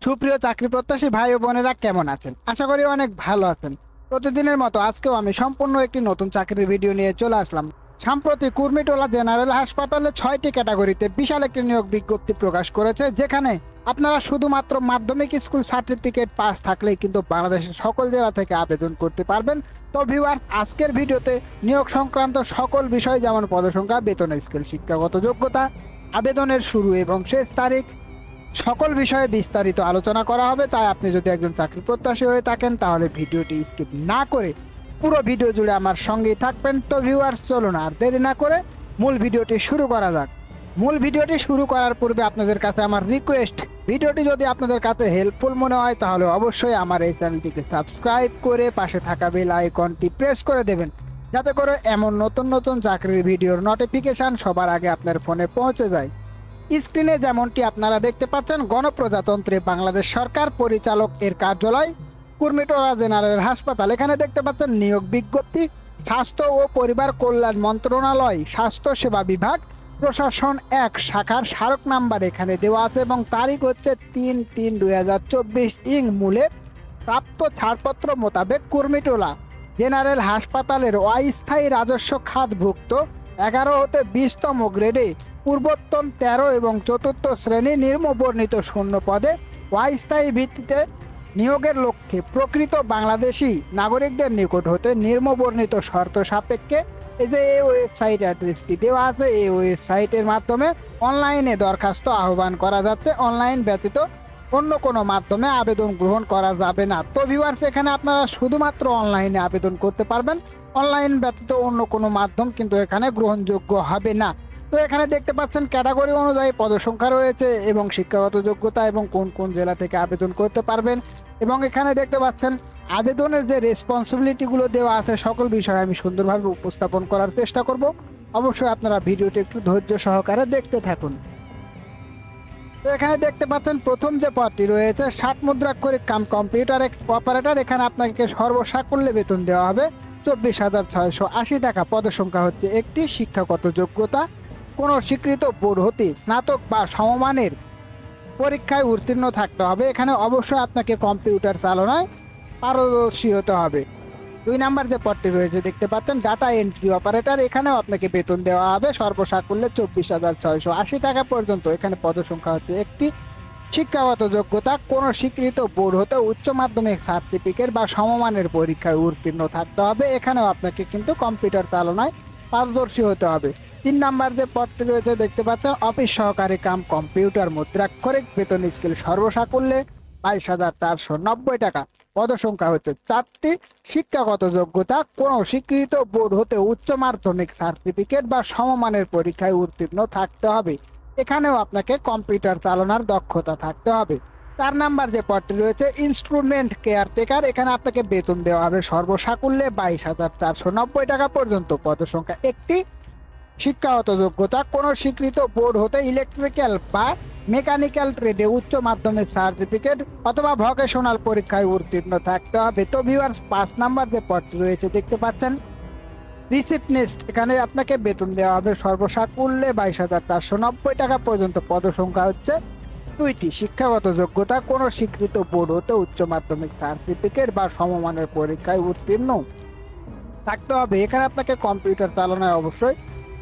সুপ্রিয় চাকরি প্রত্যাশী ভাই ও বোনেরা কেমন আছেন? আশা করি অনেক ভালো আছেন। প্রতিদিনের মতো আজকেও আমি সম্পূর্ণ একটি নতুন চাকরির ভিডিও নিয়ে চলে আসলাম। সম্প্রতি কুর্মিটোলা জেনারেল হাসপাতালে 6টি ক্যাটাগরিতে বিশাল একটি নিয়োগ বিজ্ঞপ্তি প্রকাশ করেছে, যেখানে আপনারা শুধুমাত্র মাধ্যমিক স্কুল সার্টিফিকেট পাস থাকলেই কিন্তু বাংলাদেশের সকল জেলা থেকে আবেদন করতে পারবেন। তো ভিউয়ার্স, আজকের ভিডিওতে নিয়োগ সংক্রান্ত সকল বিষয় যেমন পদসংখ্যা, বেতন স্কেল, শিক্ষাগত যোগ্যতা, আবেদনের শুরু এবং শেষ তারিখ, সকল বিষয়ে বিস্তারিত আলোচনা করা হবে। তাই আপনি যদি একজন চাকরি প্রত্যাশী হয়ে থাকেন তাহলে ভিডিওটি স্কিপ না করে পুরো ভিডিও জুড়ে আমার সঙ্গেই থাকবেন। তো ভিউয়ার্স, চলুন আর দেরি না করে মূল ভিডিওটি শুরু করা যাক। মূল ভিডিওটি শুরু করার পূর্বে আপনাদের কাছে আমার রিকোয়েস্ট, ভিডিওটি যদি আপনাদের কাছে হেল্পফুল মনে হয় তাহলে অবশ্যই আমার এই চ্যানেলটিকে সাবস্ক্রাইব করে পাশে থাকা বেল আইকনটি প্রেস করে দেবেন, যাতে করে এমন নতুন নতুন চাকরির ভিডিওর নোটিফিকেশন সবার আগে আপনার ফোনে পৌঁছে যায়। স্ক্রিনে যেমনটি আপনারা দেখতে পাচ্ছেন, গণপ্রজাতন্ত্রী বাংলাদেশ সরকার পরিচালক এর কার্যালয়, কুর্মিটোলা জেনারেল হাসপাতাল। এখানে দেখতে পাচ্ছেন নিয়োগ বিজ্ঞপ্তি, স্বাস্থ্য ও পরিবার কল্যাণ মন্ত্রণালয়, স্বাস্থ্য সেবা বিভাগ, প্রশাসন 1 শাখার স্মারক নাম্বার এখানে দেওয়া আছে এবং তারিখ হচ্ছে 3/3/2024 ইং মূলে প্রাপ্ত ছাড়পত্র মোতাবেক কুর্মিটোলা জেনারেল হাসপাতালের অস্থায়ী রাজস্ব খাতভুক্ত 11 হতে 20তম গ্রেডে পূর্বোত্তম 13 এবং 4র্থ শ্রেণী নিম্নবর্ণিত শূন্য পদে অস্থায়ী ভিত্তিতে নিয়োগের লক্ষ্যে প্রকৃত বাংলাদেশি নাগরিকদের নিকট হতে নিম্নবর্ণিত শর্ত সাপেক্ষে এই যে এই ওয়েবসাইট অ্যাড্রেসটি দেওয়া আছে, এই ওয়েবসাইটের মাধ্যমে অনলাইনে দরখাস্ত আহ্বান করা যাচ্ছে। অনলাইন ব্যতীত অন্য কোনো মাধ্যমে আবেদন গ্রহণ করা যাবে না। তো ভিউয়ার্স, এখানে আপনারা শুধুমাত্র অনলাইনে আবেদন করতে পারবেন, অনলাইন ব্যতীত অন্য কোনো মাধ্যম কিন্তু এখানে গ্রহণযোগ্য হবে না। তো এখানে দেখতে পাচ্ছেন ক্যাটাগরি অনুযায়ী পদসংখ্যা রয়েছে এবং শিক্ষাগত যোগ্যতা এবং কোন কোন জেলা থেকে আবেদন করতে পারবেন, এবং এখানে দেখতে পাচ্ছেন আবেদনের যে রেসপন্সিবিলিটিগুলো দেওয়া আছে সকল বিষয় আমি সুন্দরভাবে উপস্থাপন করার চেষ্টা করব। অবশ্যই আপনারা ভিডিওটি একটু ধৈর্য সহকারে দেখতে থাকুন। তো এখানে দেখতে পাচ্ছেন প্রথম যে পদটি রয়েছে 60 মুদ্রাক্ষরিক কাম কম্পিউটার অপারেটর। এখানে আপনাকে সর্বসাকুল্যে বেতন দেওয়া হবে 24,680 টাকা। পদসংখ্যা হচ্ছে একটি। শিক্ষাগত যোগ্যতা কোনো স্বীকৃত বোর্ড হতে স্নাতক বা সমমানের পরীক্ষায় উত্তীর্ণ থাকতে হবে। এখানে অবশ্যই আপনাকে কম্পিউটার চালনায় পারদর্শী হতে হবে। 2 নাম্বার যে পদটি রয়েছে দেখতে পাচ্ছেন ডাটা এন্ট্রি অপারেটর। এখানেও আপনাকে বেতন দেওয়া হবে সর্বসাকুল্যে 24,680 টাকা পর্যন্ত। এখানে পদসংখ্যা হচ্ছে একটি। শিক্ষাগত যোগ্যতা কোনো স্বীকৃত বোর্ড হতে উচ্চ মাধ্যমিক সার্টিফিকেট বা সমমানের পরীক্ষায় উত্তীর্ণ থাকতে হবে। এখানেও আপনাকে কিন্তু কম্পিউটার চালনায় পারদর্শী হতে হবে। 3 নাম্বার যে পদটি রয়েছে দেখতে পাচ্ছেন অফিস সহকারী কাম কম্পিউটার মুদ্রাক্ষরিক। বেতন স্কেল সর্বসাকুল্যে 22,490 টাকা। পদসংখ্যা হচ্ছে 4টি। শিক্ষাগত যোগ্যতা কোনো স্বীকৃত বোর্ড হতে উচ্চ মাধ্যমিক সার্টিফিকেট বা সমমানের পরীক্ষায় উত্তীর্ণ থাকতে হবে। এখানেও আপনাকে কম্পিউটার চালানোর দক্ষতা থাকতে হবে। 4 নাম্বার যে পদটি রয়েছে ইনস্ট্রুমেন্ট কেয়ারটেকার। এখানে আপনাকে বেতন দেওয়া হবে সর্বসাকুল্যে 22,490 টাকা পর্যন্ত। পদসংখ্যা একটি। শিক্ষাগত যোগ্যতা কোনো স্বীকৃত বোর্ড হতে ইলেকট্রিক্যাল বা মেকানিক্যাল ট্রেডে উচ্চ মাধ্যমিক সার্টিফিকেট অথবা ভোকেশনাল পরীক্ষায় উত্তীর্ণ থাকতে হবে। তো ভিউয়ার্স, 5 নাম্বার যে পদটি রয়েছে দেখতে পাচ্ছেন রিসিপশনিস্ট। এখানে আপনাকে বেতন দেওয়া হবে সর্বসাকুল্যে 22,490 টাকা পর্যন্ত। পদসংখ্যা হচ্ছে 2টি। শিক্ষাগত যোগ্যতা কোনো স্বীকৃত বোর্ড হতে উচ্চ মাধ্যমিক সার্টিফিকেট বা সমমানের পরীক্ষায় উত্তীর্ণ থাকতে হবে। এখানে আপনাকে কম্পিউটার চালনায় অবশ্যই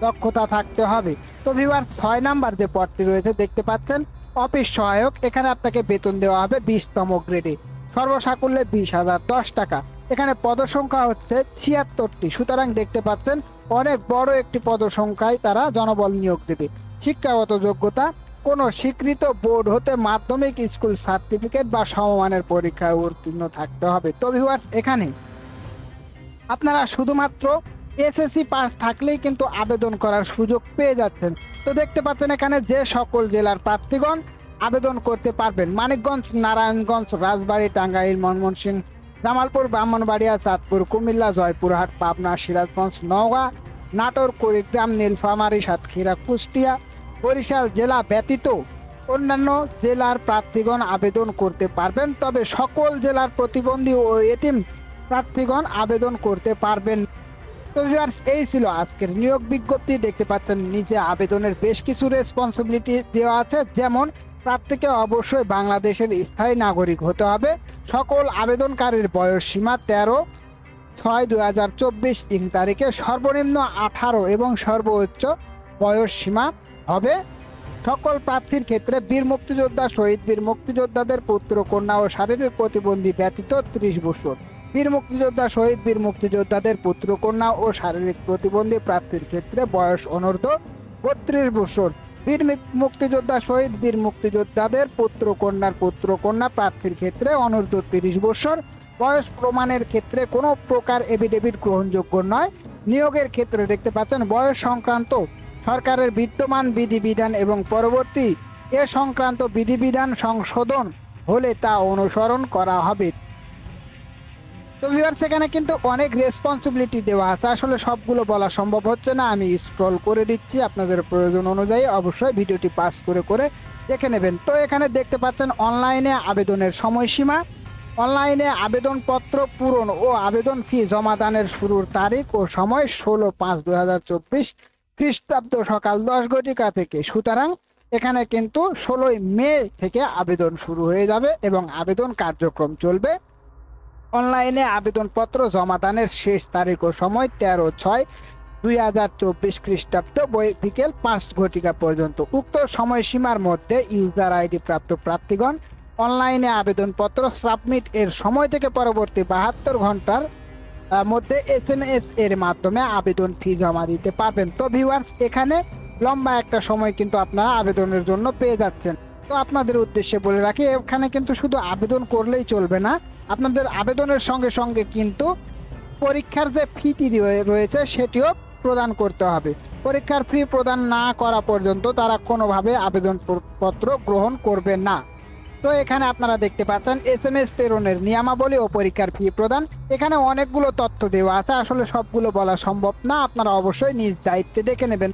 দক্ষতা থাকতে হবে। তো ভিউয়ার্স, 6 নাম্বার যে পদটি রয়েছে দেখতে পাচ্ছেন অফিস সহায়ক। এখানে আপনাকে বেতন দেওয়া হবে 20তম গ্রেডে সর্বসাকুল্যে 20,010 টাকা। এখানে পদসংখ্যা হচ্ছে 76টি। সুতরাং দেখতে পাচ্ছেন অনেক বড় একটি পদসংখ্যায় তারা জনবল নিয়োগ দেবে। শিক্ষাগত যোগ্যতা কোনো স্বীকৃত বোর্ড হতে মাধ্যমিক স্কুল সার্টিফিকেট বা সমমানের পরীক্ষায় উত্তীর্ণ থাকতে হবে। তো ভিউয়ার্স, এখানে আপনারা শুধুমাত্র এসএসসি পাস থাকলেই কিন্তু আবেদন করার সুযোগ পেয়ে যাচ্ছেন। তো দেখতে পাচ্ছেন এখানে যে সকল জেলার প্রার্থীগণ আবেদন করতে পারবেন: মানিকগঞ্জ, নারায়ণগঞ্জ, রাজবাড়ী, টাঙ্গাইল, ময়মনসিংহ, জামালপুর, ব্রাহ্মণবাড়িয়া, চাঁদপুর, কুমিল্লা, জয়পুরহাট, পাবনা, সিরাজগঞ্জ, নওগাঁ, নাটোর, কুড়িগ্রাম, নীলফামারী, সাতক্ষীরা, কুষ্টিয়া, বরিশাল জেলা ব্যতীত অন্যান্য জেলার প্রার্থীগণ আবেদন করতে পারবেন। তবে সকল জেলার প্রতিবন্ধী ও এতিম প্রার্থীগণ আবেদন করতে পারবেন। তো ভিউয়ার্স, এই ছিল আজকের নিয়োগ বিজ্ঞপ্তি। দেখতে পাচ্ছেন নিচে আবেদনের বেশ কিছু রেসপন্সিবিলিটি দেওয়া আছে, যেমন প্রার্থীকে অবশ্যই বাংলাদেশের স্থায়ী নাগরিক হতে হবে। সকল আবেদনকারীর বয়স সীমা 13/6/2024 তারিখে, সর্বনিম্ন 18 এবং সর্বোচ্চ বয়স সীমা হবে। সকল প্রার্থীর ক্ষেত্রে বীর মুক্তিযোদ্ধা, শহীদ বীর মুক্তিযোদ্ধাদের পুত্র কন্যা ও শারীরিক প্রতিবন্ধী ব্যতীত 30 বছর, বীর মুক্তিযোদ্ধা, শহীদ বীর মুক্তিযোদ্ধাদের পুত্র কন্যা ও শারীরিক প্রতিবন্ধী প্রার্থীর ক্ষেত্রে বয়স অনূর্ধ্ব 32 বছর, বীর মুক্তিযোদ্ধা, শহীদ বীর মুক্তিযোদ্ধাদের পুত্র কন্যা প্রার্থীর ক্ষেত্রে অনূর্ধ্ব 30 বছর। বয়স প্রমাণের ক্ষেত্রে কোনো প্রকার এফিডেভিট গ্রহণযোগ্য নয়। নিয়োগের ক্ষেত্রে দেখতে পাচ্ছেন বয়স সংক্রান্ত সরকারের বিদ্যমান বিধিবিধান এবং পরবর্তী এ সংক্রান্ত বিধিবিধান সংশোধন হলে তা অনুসরণ করা হবে। তো ভিউয়ার্স, এখানে কিন্তু অনেক রেসপন্সিবিলিটি দেওয়া আছে, আসলে সবগুলো বলা সম্ভব হচ্ছে না, আমি স্ক্রল করে দিচ্ছি, আপনাদের প্রয়োজন অনুযায়ী অবশ্যই ভিডিওটি পাস করে করে দেখে নেবেন। তো এখানে দেখতে পাচ্ছেন অনলাইনে আবেদনের সময়সীমা, অনলাইনে আবেদনপত্র পূরণ ও আবেদন ফি জমা দানের শুরুর তারিখ ও সময় 16/5/2024 খ্রিস্টাব্দ সকাল 10 ঘটিকা থেকে। সুতরাং এখানে কিন্তু 16 মে থেকে আবেদন শুরু হয়ে যাবে এবং আবেদন কার্যক্রম চলবে। অনলাইনে আবেদনপত্র জমা দানের শেষ তারিখ ও সময় 13/6/2024 খ্রিস্টাব্দ বিকেল 5 ঘটিকা পর্যন্ত। উক্ত সময়সীমার মধ্যে ইউজার আইডি প্রাপ্ত প্রার্থীগণ অনলাইনে আবেদনপত্র সাবমিট এর সময় থেকে পরবর্তী 72 ঘন্টার মধ্যে SMS এর মাধ্যমে আবেদন ফি জমা দিতে পারবেন। তো ভিউয়ার্স, এখানে লম্বা একটা সময় কিন্তু আপনারা আবেদনের জন্য পেয়ে যাচ্ছেন। তো আপনাদের উদ্দেশ্যে বলে রাখি, এখানে কিন্তু শুধু আবেদন করলেই চলবে না, আপনাদের আবেদনের সঙ্গে সঙ্গে কিন্তু পরীক্ষার যে ফিটি রয়েছে সেটিও প্রদান করতে হবে। পরীক্ষার ফি প্রদান না করা পর্যন্ত তারা কোনোভাবে আবেদনপত্র গ্রহণ করবে না। তো এখানে আপনারা দেখতে পাচ্ছেন SMS প্রেরণের নিয়মাবলী ও পরীক্ষার ফি প্রদান। এখানে অনেকগুলো তথ্য দেওয়া আছে, আসলে সবগুলো বলা সম্ভব না, আপনারা অবশ্যই নিজ দায়িত্বে দেখে নেবেন।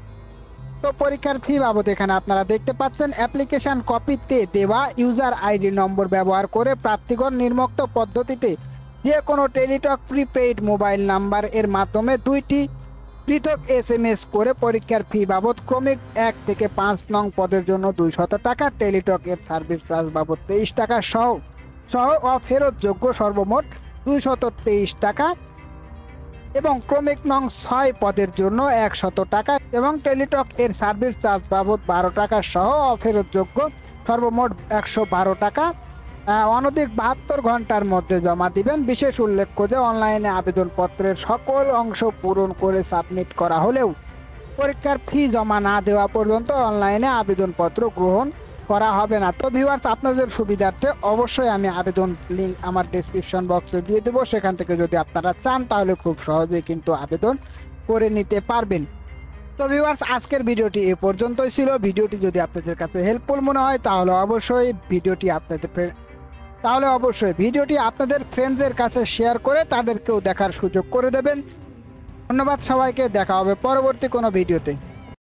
তো পরীক্ষার ফি বাবদ এখানে আপনারা দেখতে পাচ্ছেন অ্যাপ্লিকেশন কপিতে দেওয়া ইউজার আইডি নম্বর ব্যবহার করে প্রার্থীগণ নির্মুক্ত পদ্ধতিতে যে কোনো টেলিটক প্রিপেইড মোবাইল নাম্বার এর মাধ্যমে 2টি পৃথক SMS করে পরীক্ষার ফি বাবদ ক্রমিক 1 থেকে 5 নং পদের জন্য 200 টাকা, টেলিটক এর সার্ভিস চার্জ বাবদ 23 টাকা সহ অফেরতযোগ্য সর্বমোট 223 টাকা এবং ক্রমিক নং 6 পদের জন্য 100 টাকা এবং টেলিটক এর সার্ভিস চার্জ বাবদ 12 টাকা সহ অফেরতযোগ্য সর্বমোট 112 টাকা অনধিক 72 ঘন্টার মধ্যে জমা দিবেন। বিশেষ উল্লেখ্য যে অনলাইনে আবেদনপত্রের সকল অংশ পূরণ করে সাবমিট করা হলেও পরীক্ষার ফি জমা না দেওয়া পর্যন্ত অনলাইনে আবেদনপত্র গ্রহণ করা হবে না। তো ভিউয়ার্স, আপনাদের সুবিধার্থে অবশ্যই আমি আবেদন লিঙ্ক আমার ডেসক্রিপশন বক্সে দিয়ে দেবো, সেখান থেকে যদি আপনারা চান তাহলে খুব সহজেই কিন্তু আবেদন করে নিতে পারবেন। তো ভিউয়ার্স, আজকের ভিডিওটি এ পর্যন্তই ছিল। ভিডিওটি যদি আপনাদের কাছে হেল্পফুল মনে হয় তাহলে অবশ্যই ভিডিওটি আপনাদের ফ্রেন্ডসদের কাছে শেয়ার করে তাদেরকেও দেখার সুযোগ করে দেবেন। ধন্যবাদ সবাইকে, দেখা হবে পরবর্তী কোনো ভিডিওতে।